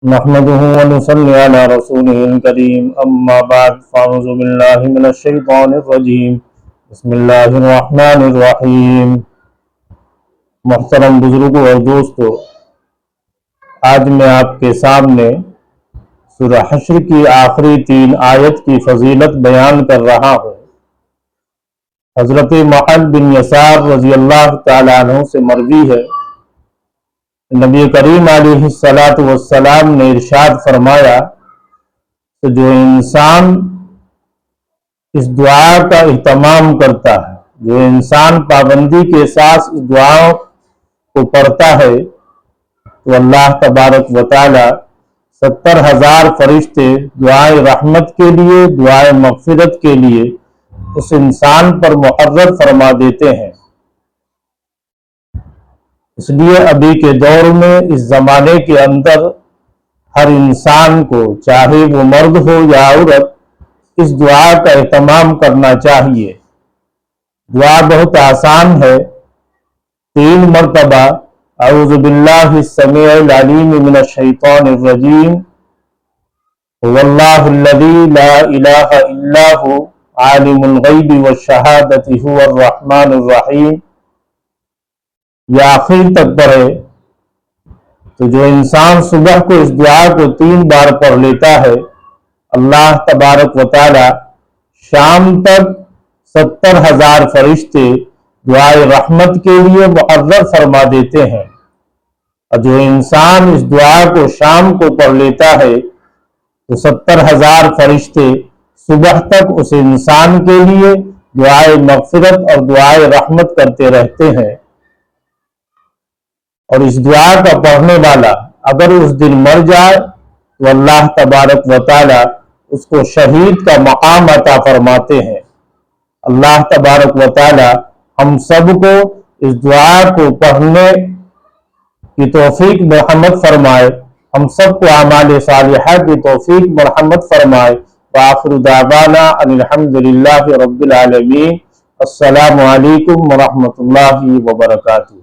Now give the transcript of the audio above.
نحمده ونصلي على رسوله الكريم اما بعد فاعوذ بالله من الشيطان الرجيم بسم اللہ الرحمن الرحیم۔ محترم بزرگوں اور دوستو، آج میں آپ کے سامنے سورہ حشر کی آخری 3 آیت کی فضیلت بیان کر رہا ہوں۔ حضرت معاذ بن یسار رضی اللہ تعالیٰ عنہ سے مروی ہے، نبی کریم علیہ السلام نے ارشاد فرمایا کہ جو انسان اس دعا کا اہتمام کرتا ہے، جو انسان پابندی کے ساتھ اس دعا کو پڑھتا ہے تو اللہ تبارک و تعالی 70,000 فرشتے دعائے رحمت کے لیے، دعائے مغفرت کے لیے اس انسان پر مقرر فرما دیتے ہیں۔ اس لیے ابھی کے دور میں، اس زمانے کے اندر ہر انسان کو، چاہے وہ مرد ہو یا عورت، اس دعا کا اہتمام کرنا چاہیے۔ دعا بہت آسان ہے۔ 3 مرتبہ اعوذ باللہ السمیع العلیم من الشیطان الرجیم واللہ الذی لا الہ الا هو عالم الغیب والشہادۃ هو الرحمن الرحیم، یا آخر تک پڑھے تو جو انسان صبح کو اس دعا کو 3 بار پڑھ لیتا ہے، اللہ تبارک و تعالی شام تک 70,000 فرشتے دعائے رحمت کے لیے مقرر فرما دیتے ہیں۔ اور جو انسان اس دعا کو شام کو پڑھ لیتا ہے تو 70,000 فرشتے صبح تک اس انسان کے لیے دعائے مغفرت اور دعائے رحمت کرتے رہتے ہیں۔ اور اس دعا کا پڑھنے والا اگر اس دن مر جائے تو اللہ تبارک و تعالی اس کو شہید کا مقام عطا فرماتے ہیں۔ اللہ تبارک و تعالی ہم سب کو اس دعا کو پڑھنے کی توفیق مرحمت فرمائے، ہم سب کو اعمال صالحہ کی توفیق مرحمت فرمائے۔ وآخر دعوانا ان الحمدللہ رب العالمین۔ السلام علیکم ورحمۃ اللہ وبرکاتہ۔